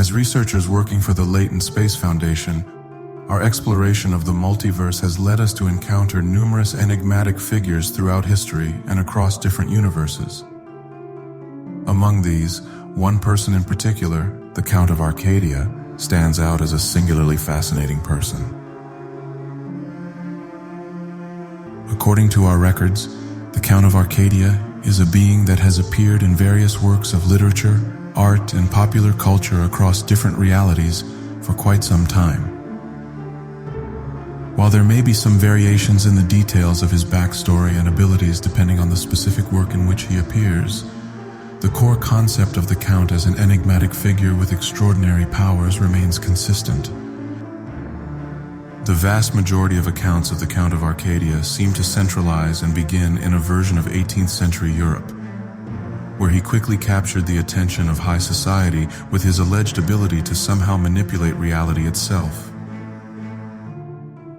As researchers working for the Latent Space Foundation, our exploration of the multiverse has led us to encounter numerous enigmatic figures throughout history and across different universes. Among these, one person in particular, the Count of Arcadia, stands out as a singularly fascinating person. According to our records, the Count of Arcadia is a being that has appeared in various works of literature, art, and popular culture across different realities for quite some time. While there may be some variations in the details of his backstory and abilities depending on the specific work in which he appears, the core concept of the Count as an enigmatic figure with extraordinary powers remains consistent. The vast majority of accounts of the Count of Arcadia seem to centralize and begin in a version of 18th century Europe, where he quickly captured the attention of high society with his alleged ability to somehow manipulate reality itself.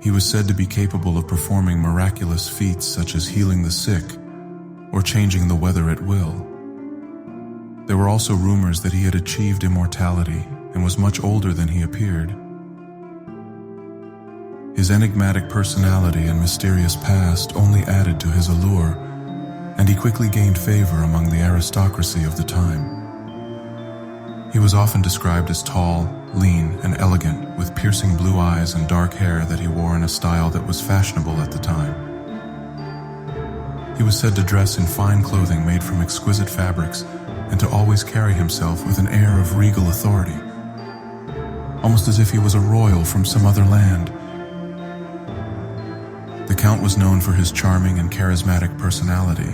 He was said to be capable of performing miraculous feats such as healing the sick or changing the weather at will. There were also rumors that he had achieved immortality and was much older than he appeared. His enigmatic personality and mysterious past only added to his allure, and he quickly gained favor among the aristocracy of the time. He was often described as tall, lean, and elegant, with piercing blue eyes and dark hair that he wore in a style that was fashionable at the time. He was said to dress in fine clothing made from exquisite fabrics and to always carry himself with an air of regal authority, almost as if he was a royal from some other land. The Count was known for his charming and charismatic personality.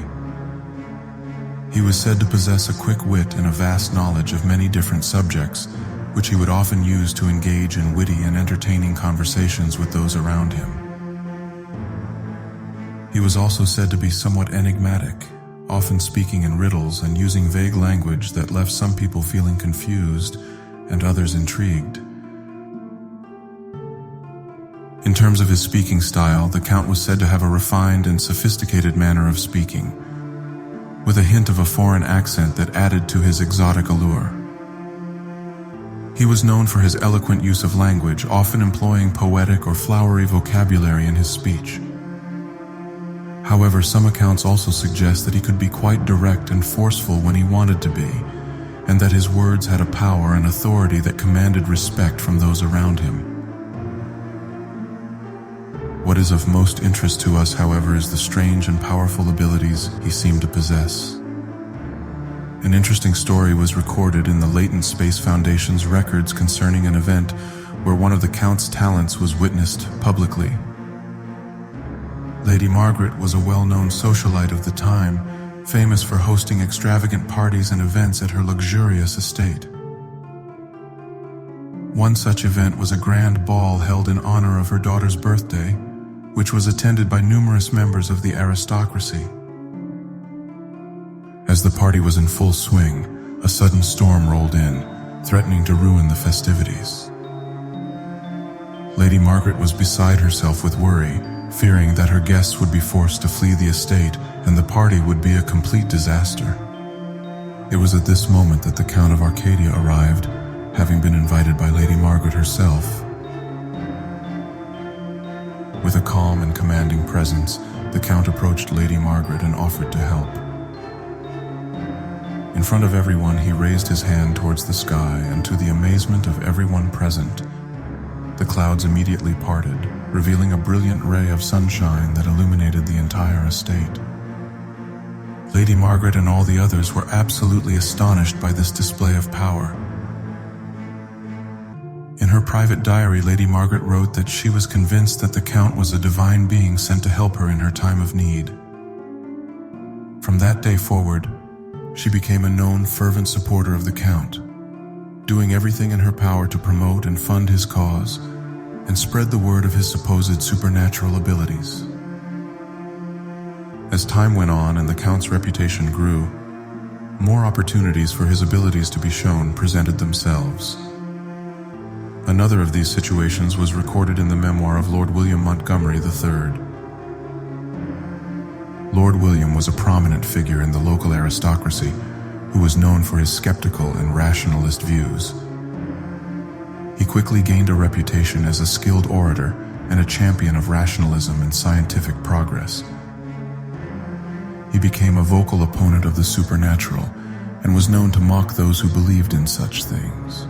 He was said to possess a quick wit and a vast knowledge of many different subjects, which he would often use to engage in witty and entertaining conversations with those around him. He was also said to be somewhat enigmatic, often speaking in riddles and using vague language that left some people feeling confused and others intrigued. In terms of his speaking style, the Count was said to have a refined and sophisticated manner of speaking, with a hint of a foreign accent that added to his exotic allure. He was known for his eloquent use of language, often employing poetic or flowery vocabulary in his speech. However, some accounts also suggest that he could be quite direct and forceful when he wanted to be, and that his words had a power and authority that commanded respect from those around him. What is of most interest to us, however, is the strange and powerful abilities he seemed to possess. An interesting story was recorded in the Latent Space Foundation's records concerning an event where one of the Count's talents was witnessed publicly. Lady Margaret was a well-known socialite of the time, famous for hosting extravagant parties and events at her luxurious estate. One such event was a grand ball held in honor of her daughter's birthday, which was attended by numerous members of the aristocracy. As the party was in full swing, a sudden storm rolled in, threatening to ruin the festivities. Lady Margaret was beside herself with worry, fearing that her guests would be forced to flee the estate and the party would be a complete disaster. It was at this moment that the Count of Arcadia arrived, having been invited by Lady Margaret herself. With a calm and commanding presence, the Count approached Lady Margaret and offered to help. In front of everyone, he raised his hand towards the sky, and to the amazement of everyone present, the clouds immediately parted, revealing a brilliant ray of sunshine that illuminated the entire estate. Lady Margaret and all the others were absolutely astonished by this display of power. In her private diary, Lady Margaret wrote that she was convinced that the Count was a divine being sent to help her in her time of need. From that day forward, she became a known fervent supporter of the Count, doing everything in her power to promote and fund his cause and spread the word of his supposed supernatural abilities. As time went on and the Count's reputation grew, more opportunities for his abilities to be shown presented themselves. Another of these situations was recorded in the memoir of Lord William Montgomery III. Lord William was a prominent figure in the local aristocracy who was known for his skeptical and rationalist views. quickly gained a reputation as a skilled orator and a champion of rationalism and scientific progress. He became a vocal opponent of the supernatural and was known to mock those who believed in such things.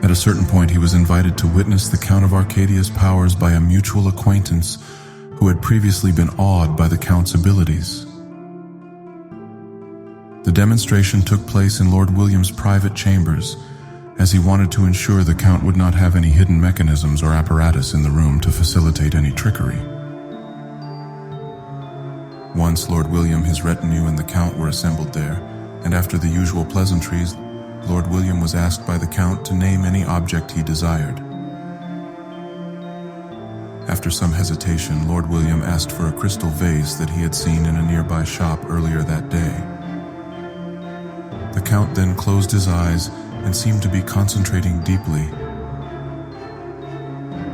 At a certain point, he was invited to witness the Count of Arcadia's powers by a mutual acquaintance who had previously been awed by the Count's abilities. The demonstration took place in Lord William's private chambers, as he wanted to ensure the Count would not have any hidden mechanisms or apparatus in the room to facilitate any trickery. Once Lord William, his retinue, and the Count were assembled there, and after the usual pleasantries, Lord William was asked by the Count to name any object he desired. After some hesitation, Lord William asked for a crystal vase that he had seen in a nearby shop earlier that day. The Count then closed his eyes and seemed to be concentrating deeply.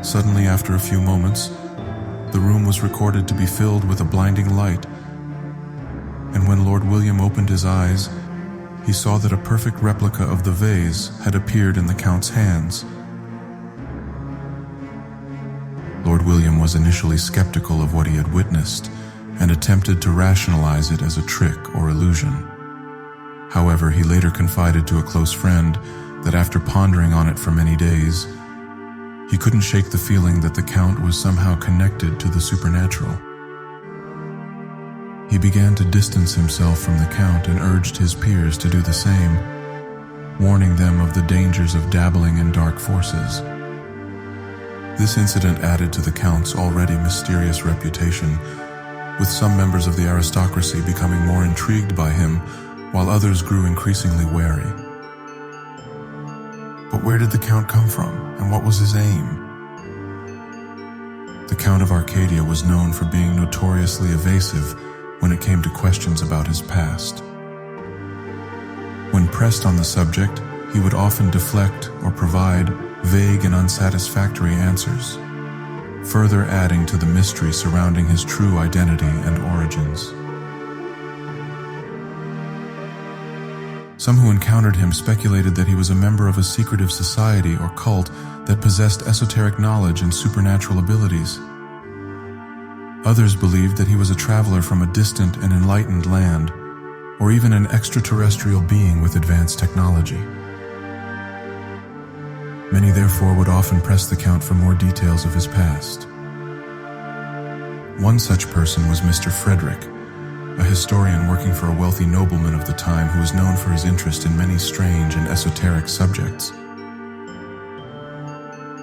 Suddenly, after a few moments, the room was recorded to be filled with a blinding light, and when Lord William opened his eyes, he saw that a perfect replica of the vase had appeared in the Count's hands. Lord William was initially skeptical of what he had witnessed and attempted to rationalize it as a trick or illusion. However, he later confided to a close friend that after pondering on it for many days, he couldn't shake the feeling that the Count was somehow connected to the supernatural. He began to distance himself from the Count and urged his peers to do the same, warning them of the dangers of dabbling in dark forces. This incident added to the Count's already mysterious reputation, with some members of the aristocracy becoming more intrigued by him, while others grew increasingly wary. But where did the Count come from, and what was his aim? The Count of Arcadia was known for being notoriously evasive when it came to questions about his past. When pressed on the subject, he would often deflect or provide vague and unsatisfactory answers, further adding to the mystery surrounding his true identity and origins. Some who encountered him speculated that he was a member of a secretive society or cult that possessed esoteric knowledge and supernatural abilities. Others believed that he was a traveler from a distant and enlightened land, or even an extraterrestrial being with advanced technology. Many therefore would often press the Count for more details of his past. One such person was Mr. Frederick, a historian working for a wealthy nobleman of the time who was known for his interest in many strange and esoteric subjects.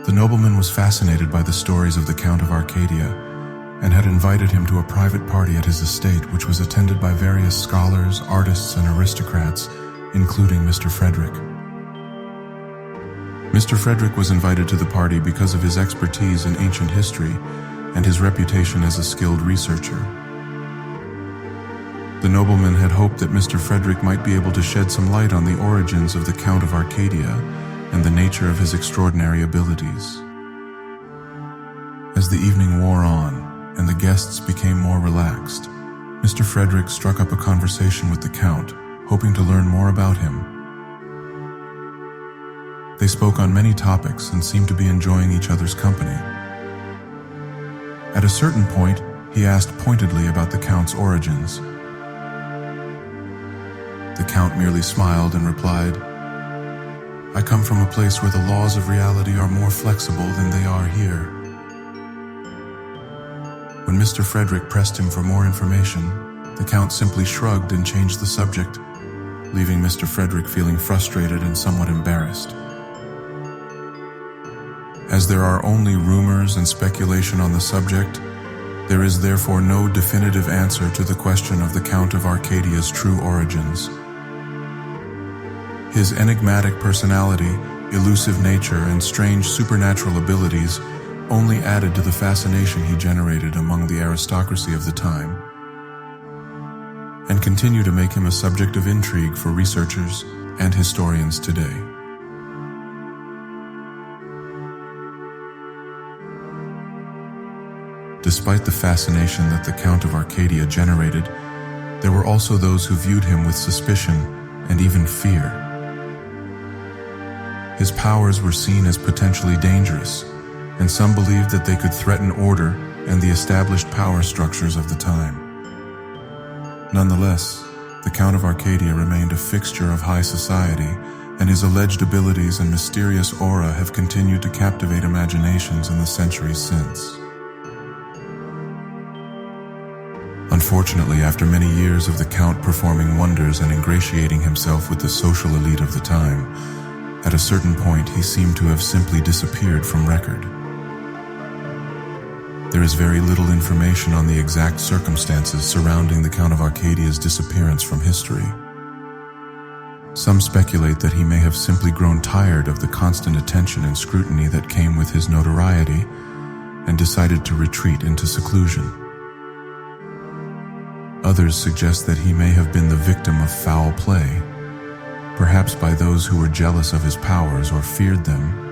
The nobleman was fascinated by the stories of the Count of Arcadia and had invited him to a private party at his estate, which was attended by various scholars, artists, and aristocrats, including Mr. Frederick. Mr. Frederick was invited to the party because of his expertise in ancient history and his reputation as a skilled researcher. The nobleman had hoped that Mr. Frederick might be able to shed some light on the origins of the Count of Arcadia and the nature of his extraordinary abilities. As the evening wore on and the guests became more relaxed, Mr. Frederick struck up a conversation with the Count, hoping to learn more about him. They spoke on many topics and seemed to be enjoying each other's company. At a certain point, he asked pointedly about the Count's origins. The Count merely smiled and replied, "I come from a place where the laws of reality are more flexible than they are here." When Mr. Frederick pressed him for more information, the Count simply shrugged and changed the subject, leaving Mr. Frederick feeling frustrated and somewhat embarrassed. As there are only rumors and speculation on the subject, there is therefore no definitive answer to the question of the Count of Arcadia's true origins. His enigmatic personality, elusive nature, and strange supernatural abilities only added to the fascination he generated among the aristocracy of the time, and continue to make him a subject of intrigue for researchers and historians today. Despite the fascination that the Count of Arcadia generated, there were also those who viewed him with suspicion and even fear. His powers were seen as potentially dangerous, and some believed that they could threaten order and the established power structures of the time. Nonetheless, the Count of Arcadia remained a fixture of high society, and his alleged abilities and mysterious aura have continued to captivate imaginations in the centuries since. Unfortunately, after many years of the Count performing wonders and ingratiating himself with the social elite of the time, at a certain point he seemed to have simply disappeared from record. There is very little information on the exact circumstances surrounding the Count of Arcadia's disappearance from history. Some speculate that he may have simply grown tired of the constant attention and scrutiny that came with his notoriety and decided to retreat into seclusion. Others suggest that he may have been the victim of foul play, perhaps by those who were jealous of his powers or feared them.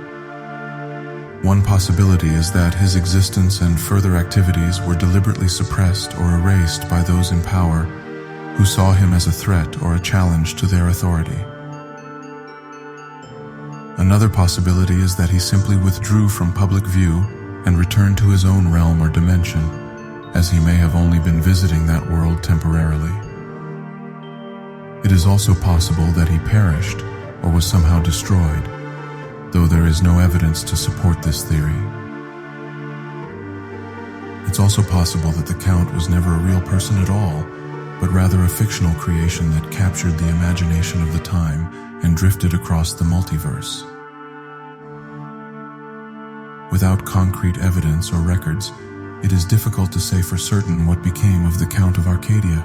One possibility is that his existence and further activities were deliberately suppressed or erased by those in power who saw him as a threat or a challenge to their authority. Another possibility is that he simply withdrew from public view and returned to his own realm or dimension, as he may have only been visiting that world temporarily. It is also possible that he perished or was somehow destroyed, though there is no evidence to support this theory. It's also possible that the Count was never a real person at all, but rather a fictional creation that captured the imagination of the time and drifted across the multiverse. Without concrete evidence or records, it is difficult to say for certain what became of the Count of Arcadia.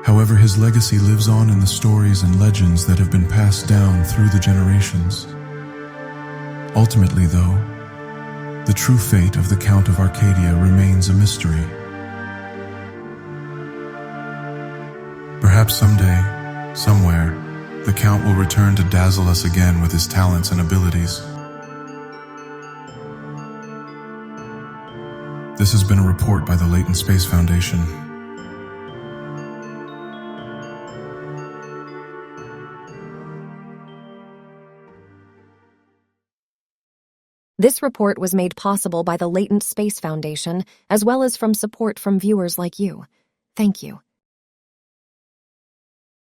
However, his legacy lives on in the stories and legends that have been passed down through the generations. Ultimately, though, the true fate of the Count of Arcadia remains a mystery. Perhaps someday, somewhere, the Count will return to dazzle us again with his talents and abilities. This has been a report by the Latent Space Foundation. This report was made possible by the Latent Space Foundation, as well as from support from viewers like you. Thank you.